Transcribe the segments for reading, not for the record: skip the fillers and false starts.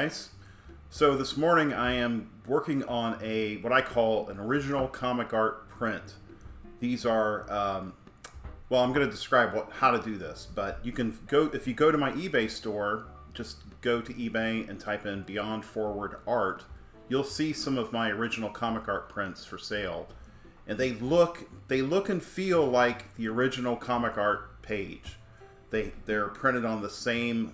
guys. So this morning I am working on what I call an original comic art print. These are, well, I'm going to describe how to do this, but you can go, if you go to my eBay store, just go to eBay and type in Beyond Forward Art, you'll see some of my original comic art prints for sale. And they look and feel like the original comic art page. They're printed on the same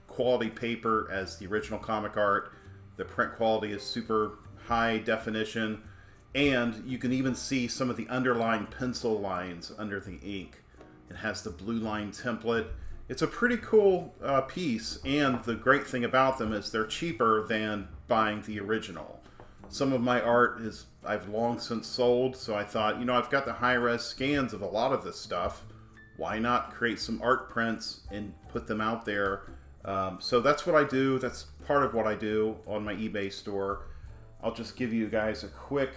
quality paper as the original comic art. The print quality is super high definition, and you can even see some of the underlying pencil lines under the ink. It has the blue line template. It's a pretty cool piece, and the great thing about them is they're cheaper than buying the original. Some of my art I've long since sold, so I thought, I've got the high-res scans of a lot of this stuff. Why not create some art prints and put them out there? So that's what I do. That's part of what I do on my eBay store. I'll just give you guys a quick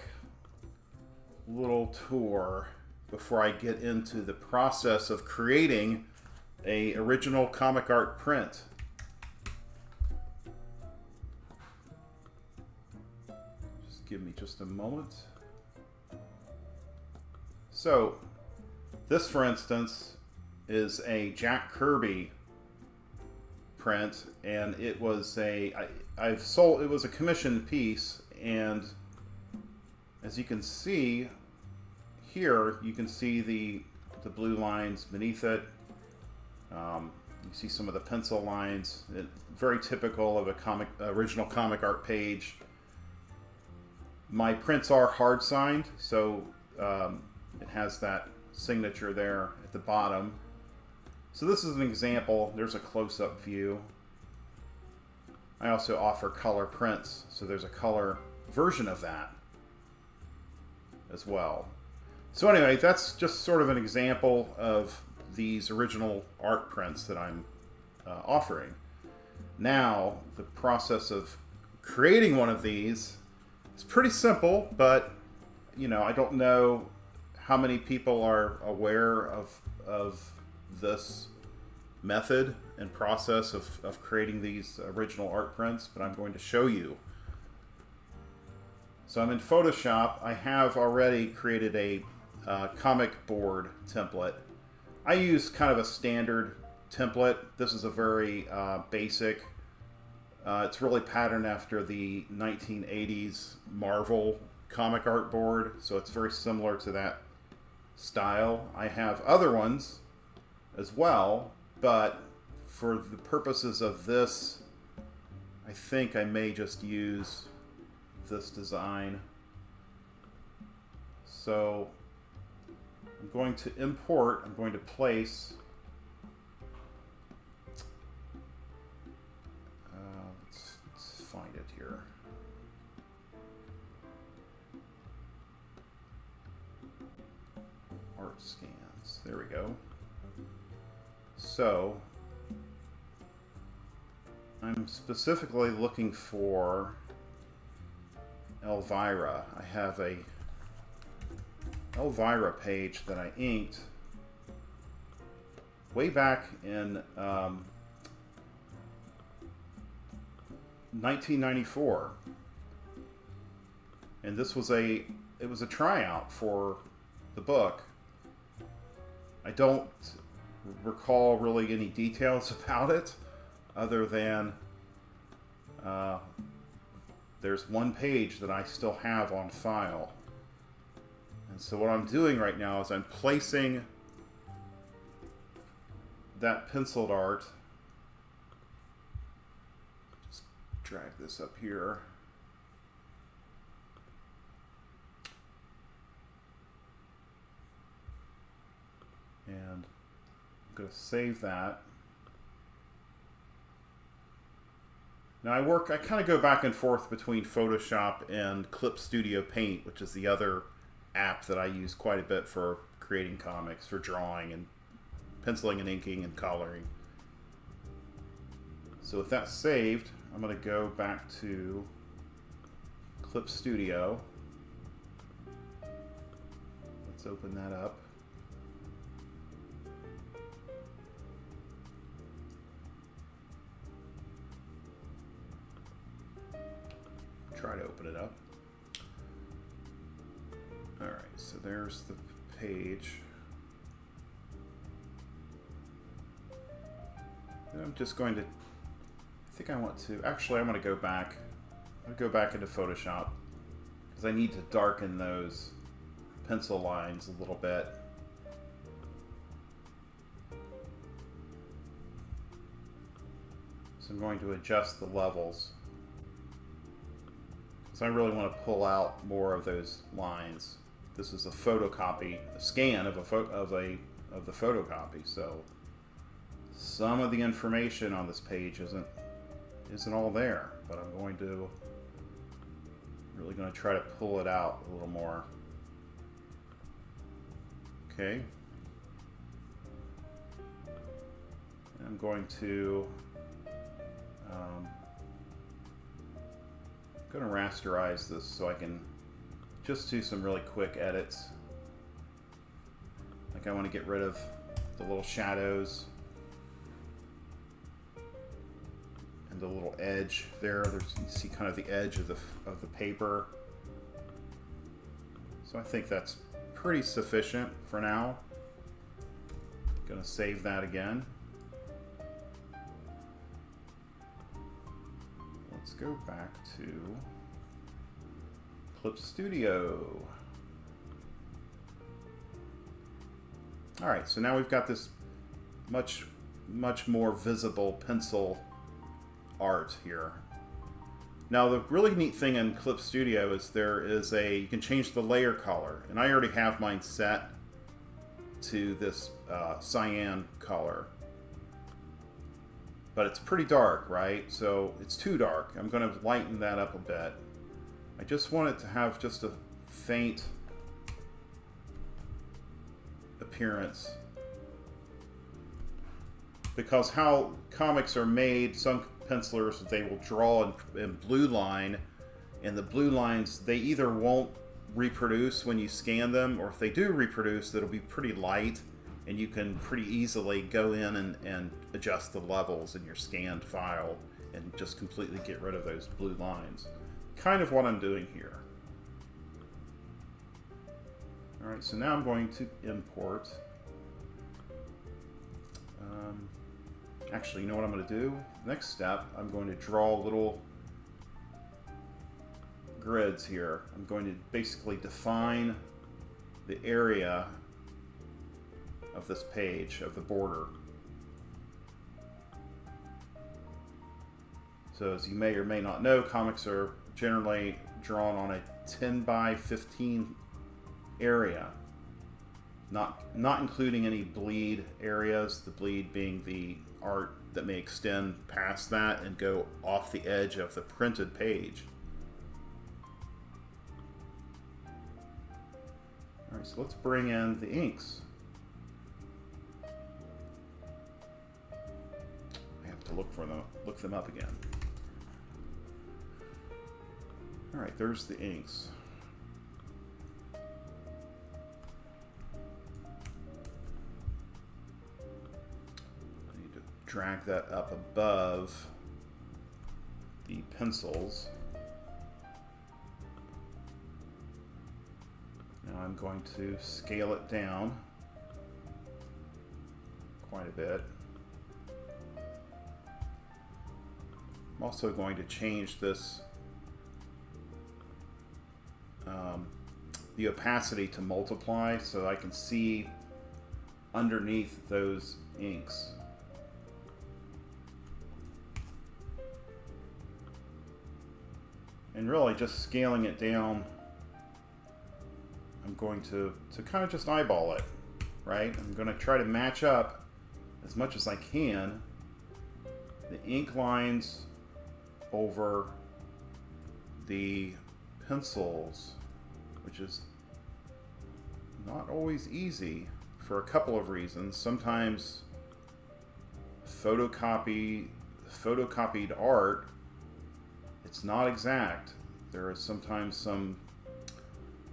little tour before I get into the process of creating an original comic art print. Just give me just a moment. So, this, for instance, is a Jack Kirby print, and it was it was a commissioned piece, and as you can see here, you can see the blue lines beneath it. You see some of the pencil lines. Very typical of a original comic art page. My prints are hard signed, so it has that signature there at the bottom. So this is an example. There's a close-up view. I also offer color prints, so there's a color version of that as well. So anyway, that's just sort of an example of these original art prints that I'm offering. Now, the process of creating one of these is pretty simple, but I don't know how many people are aware of this method and process of creating these original art prints, but I'm going to show you. So I'm in Photoshop. I have already created a comic board template. I use kind of a standard template. This is a very basic. It's really patterned after the 1980s Marvel comic art board, so it's very similar to that style. I have other ones as well, but for the purposes of this, I think I may just use this design. So I'm going to import, I'm going to place, let's find it here. Art scans, there we go. So I'm specifically looking for Elvira. I have a Elvira page that I inked way back in 1994, and this was it was a tryout for the book. I don't recall really any details about it other than there's one page that I still have on file. And so what I'm doing right now is I'm placing that penciled art. Just drag this up here. And I'm going to save that. Now I kind of go back and forth between Photoshop and Clip Studio Paint, which is the other app that I use quite a bit for creating comics, for drawing and penciling and inking and coloring. So with that saved, I'm going to go back to Clip Studio. Let's open that up. to open it up. Alright, so there's the page. And I'm just going to, I think I want to, actually I'm going to go back. I'm going to go back into Photoshop because I need to darken those pencil lines a little bit. So I'm going to adjust the levels because I really want to pull out more of those lines. This is a photocopy, a scan of the photocopy. So some of the information on this page isn't all there, but I'm really going to try to pull it out a little more. Okay. I'm going to rasterize this so I can just do some really quick edits. Like I want to get rid of the little shadows and the little edge there. You see kind of the edge of the paper. So I think that's pretty sufficient for now. Gonna save that again. Let's go back to Clip Studio. Alright, so now we've got this much more visible pencil art here. Now the really neat thing in Clip Studio is you can change the layer color, and I already have mine set to this cyan color. But it's pretty dark, right? So it's too dark. I'm going to lighten that up a bit. I just want it to have just a faint appearance. Because how comics are made, some pencilers, they will draw in blue line, and the blue lines, they either won't reproduce when you scan them, or if they do reproduce, it'll be pretty light, and you can pretty easily go in and adjust the levels in your scanned file and just completely get rid of those blue lines. Kind of what I'm doing here. Alright, so now I'm going to import. Actually, you know what I'm going to do? Next step, I'm going to draw little grids here. I'm going to basically define the area of this page, of the border. So as you may or may not know, comics are generally drawn on a 10 by 15 area, not including any bleed areas, the bleed being the art that may extend past that and go off the edge of the printed page. Alright, so let's bring in the inks. I have to look them up again. Alright, there's the inks. I need to drag that up above the pencils. Now I'm going to scale it down quite a bit. I'm also going to change this the opacity to multiply so I can see underneath those inks. And really just scaling it down, I'm going to kind of just eyeball it, right? I'm going to try to match up as much as I can the ink lines over the pencils, which is not always easy for a couple of reasons. Sometimes photocopied art, it's not exact. There is sometimes some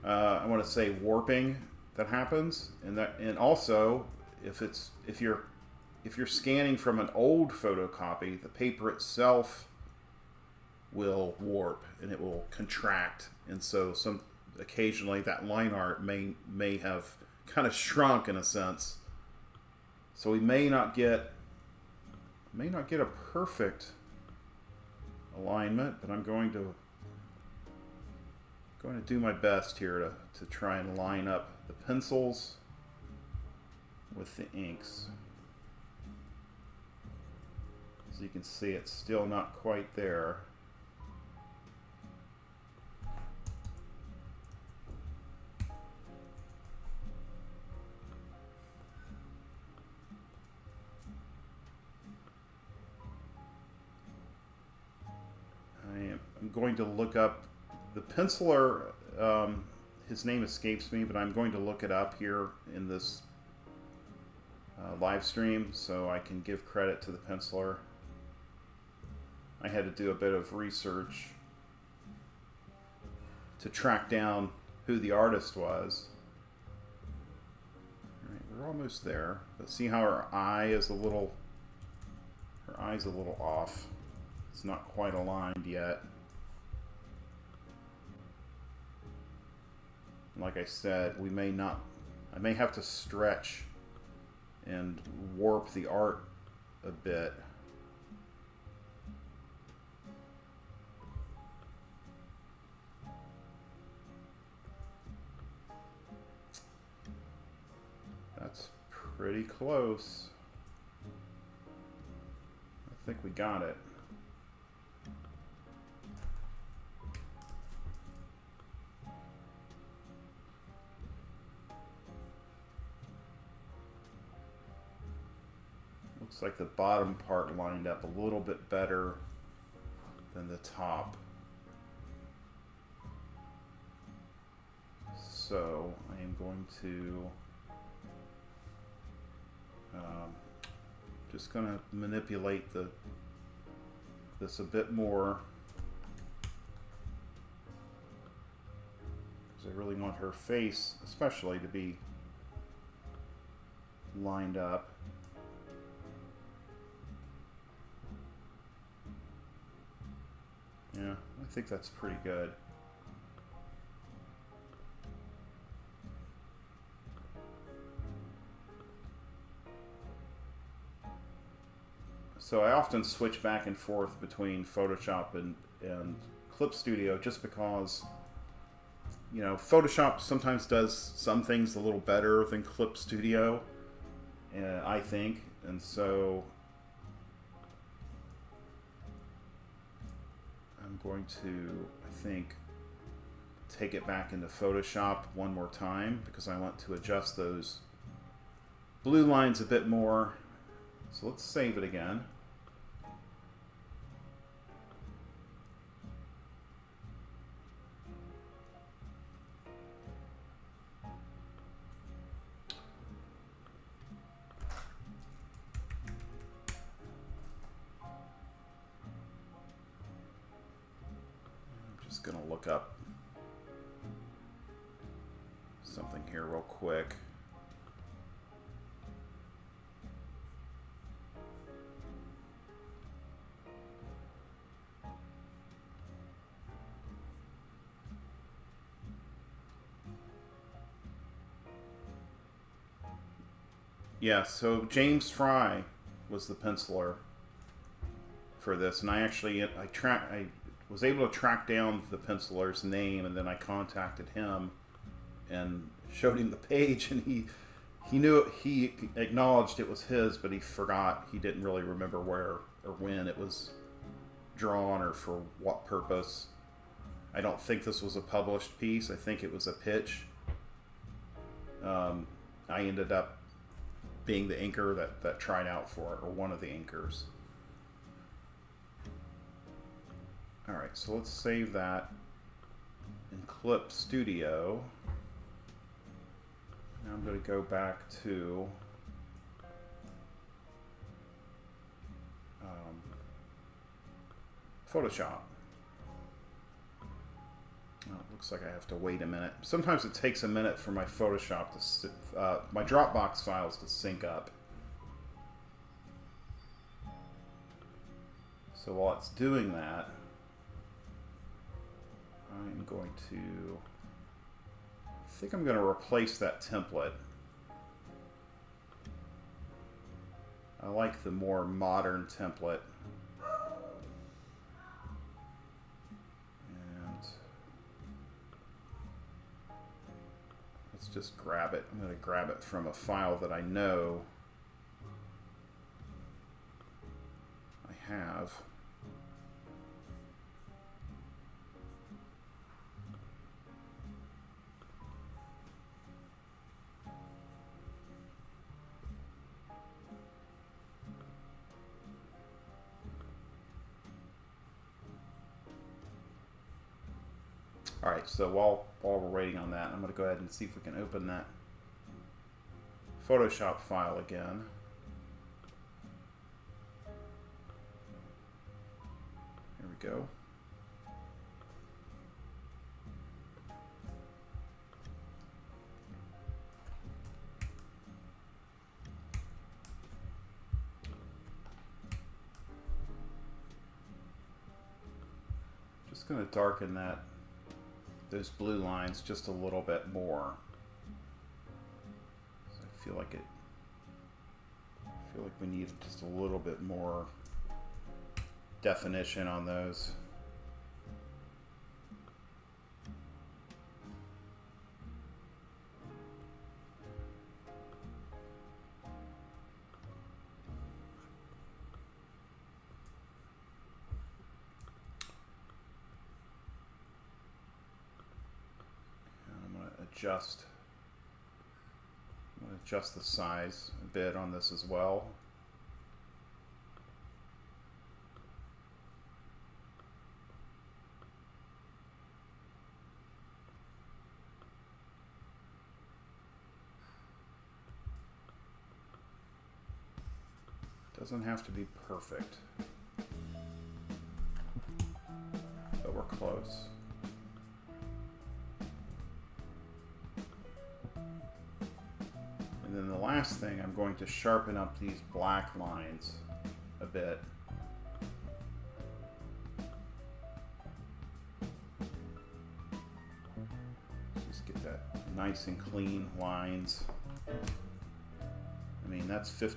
I want to say warping that happens, and also if you're scanning from an old photocopy, the paper itself will warp and it will contract, and so occasionally that line art may have kind of shrunk in a sense. So we may not get a perfect alignment, but I'm going to do my best here to try and line up the pencils with the inks. As you can see, it's still not quite there. I'm going to look up the penciler. His name escapes me, but I'm going to look it up here in this live stream so I can give credit to the penciler. I had to do a bit of research to track down who the artist was. All right, we're almost there. But see how her eye's a little off. It's not quite aligned yet. Like I said, I may have to stretch and warp the art a bit. That's pretty close. I think we got it. Looks like the bottom part lined up a little bit better than the top. So I am going to just going to manipulate this a bit more, because I really want her face especially to be lined up. Yeah, I think that's pretty good. So I often switch back and forth between Photoshop and Clip Studio just because, you know, Photoshop sometimes does some things a little better than Clip Studio, I think, and so I'm going to, I think, take it back into Photoshop one more time because I want to adjust those blue lines a bit more. So let's save it again. Going to look up something here real quick. Yeah, so James Fry was the penciler for this, and I was able to track down the penciler's name, and then I contacted him and showed him the page, and he knew it, he acknowledged it was his, but he forgot. He didn't really remember where or when it was drawn or for what purpose. I don't think this was a published piece. I think it was a pitch. I ended up being the inker that tried out for it, or one of the inkers. Alright, so let's save that in Clip Studio. Now I'm going to go back to Photoshop. Oh, it looks like I have to wait a minute. Sometimes it takes a minute for my Photoshop to my Dropbox files to sync up. So while it's doing that, going to, I think I'm going to replace that template. I like the more modern template. And let's just grab it. I'm going to grab it from a file that I know I have. All right, so while we're waiting on that, I'm going to go ahead and see if we can open that Photoshop file again. Here we go. Just going to darken those blue lines just a little bit more. So I feel like we need just a little bit more definition on those. I'm going to adjust the size a bit on this as well. Doesn't have to be perfect, but we're close. And then the last thing, I'm going to sharpen up these black lines a bit. Just get that nice and clean lines. I mean, that's at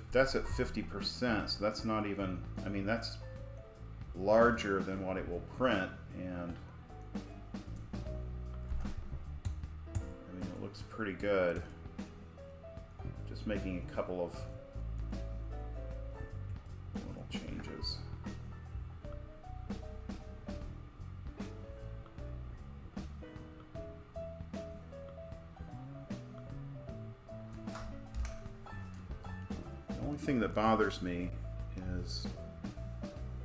50%, so that's not even, I mean, that's larger than what it will print, and I mean, it looks pretty good. Just making a couple of little changes. The only thing that bothers me is,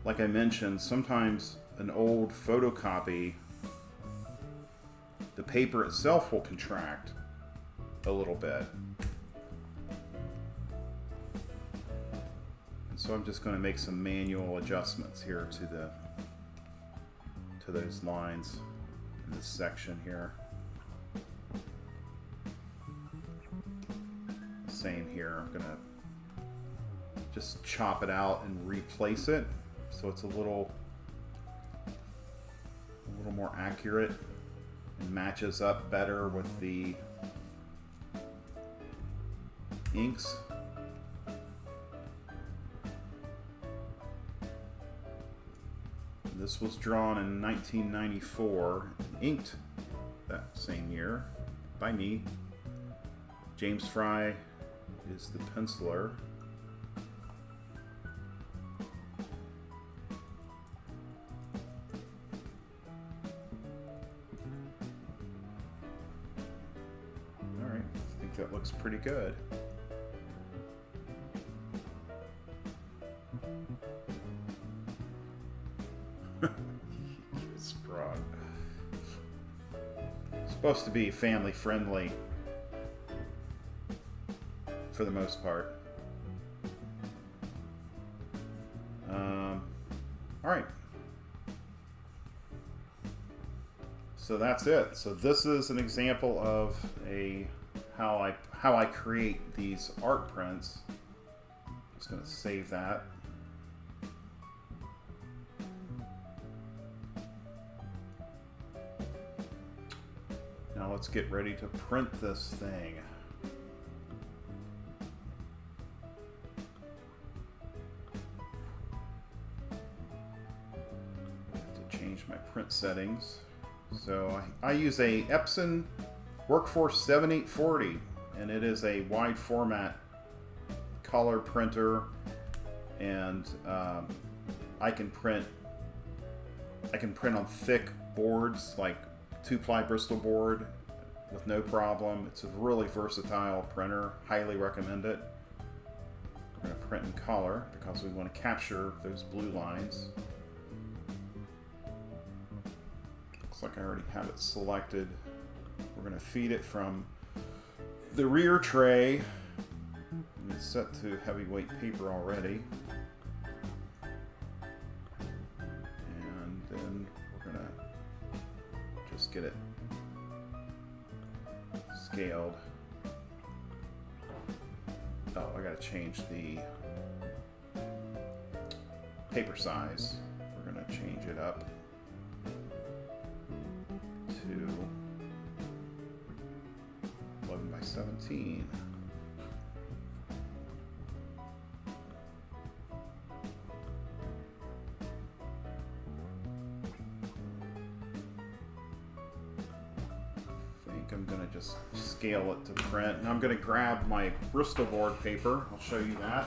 like I mentioned, sometimes an old photocopy, the paper itself will contract a little bit. So I'm just going to make some manual adjustments here to those lines in this section here. Same here. I'm going to just chop it out and replace it so it's a little more accurate and matches up better with the inks. This was drawn in 1994 and inked that same year by me. James Fry is the penciler. All right, I think that looks pretty good. Supposed to be family friendly for the most part. All right. So that's it. So this is an example of how I create these art prints. Just going to save that. let's get ready to print this thing. I have to change my print settings. So I use a Epson Workforce 7840, and it is a wide format color printer, and I can print on thick boards like 2-ply Bristol board with no problem. It's a really versatile printer. Highly recommend it. We're going to print in color because we want to capture those blue lines. Looks like I already have it selected. We're going to feed it from the rear tray. It's set to heavyweight paper already. And then we're going to just get it scaled. Oh, I got to change the paper size. We're going to change it up to 11 by 17. I'm going to just scale it to print, and I'm going to grab my Bristol board paper. I'll show you that.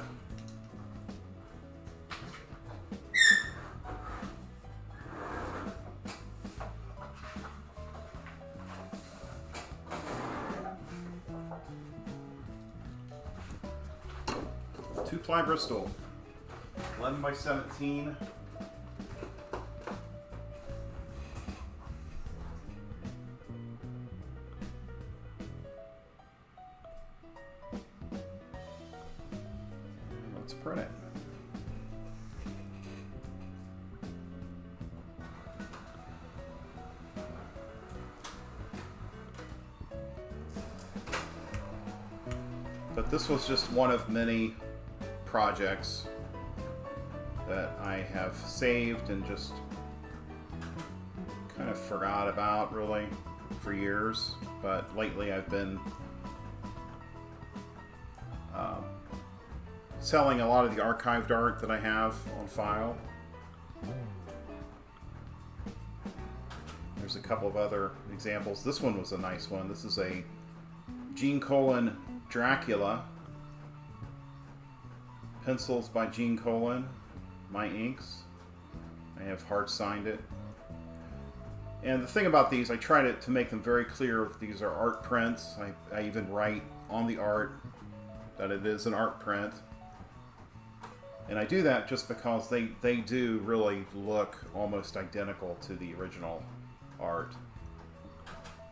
Two-ply Bristol, 11 by 17. Let's print it. But this was just one of many projects that I have saved and just kind of forgot about really for years, but lately I've been selling a lot of the archived art that I have on file. There's a couple of other examples. This one was a nice one. This is a Gene Colan Dracula. Pencils by Gene Colan. My inks. I have hard signed it. And the thing about these, I try to make them very clear. These are art prints. I even write on the art that it is an art print. And I do that just because they do really look almost identical to the original art.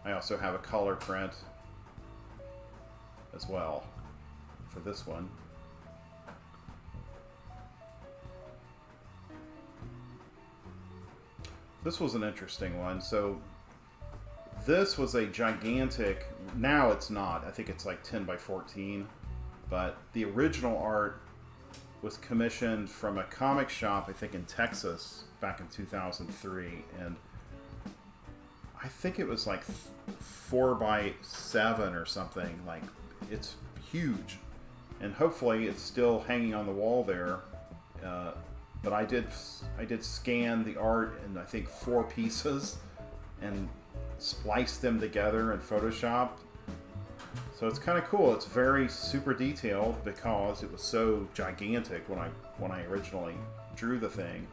I also have a color print as well for this one. This was an interesting one. So this was a gigantic, now it's not, I think it's like 10 by 14, but the original art was commissioned from a comic shop, I think in Texas, back in 2003, and I think it was like 4 by 7 or something. Like, it's huge, and hopefully it's still hanging on the wall there. But I did scan the art in I think 4 pieces and spliced them together in Photoshop. So it's kind of cool. It's very super detailed because it was so gigantic when I originally drew the thing.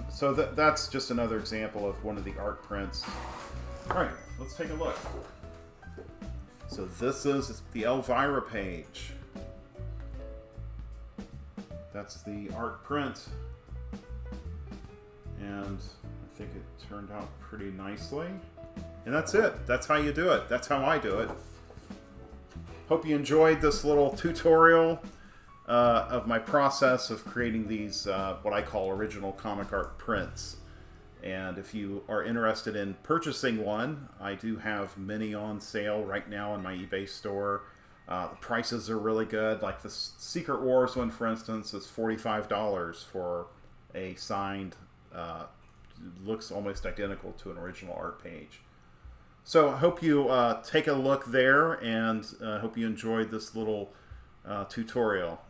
So that's just another example of one of the art prints. All right, let's take a look. So this is the Elvira page. That's the art print. And I think it turned out pretty nicely. And that's it. That's how you do it. That's how I do it. Hope you enjoyed this little tutorial of my process of creating these, what I call original comic art prints. And if you are interested in purchasing one, I do have many on sale right now in my eBay store. The prices are really good. Like the Secret Wars one, for instance, is $45 for a signed, looks almost identical to an original art page. So I hope you take a look there, and hope you enjoyed this little tutorial.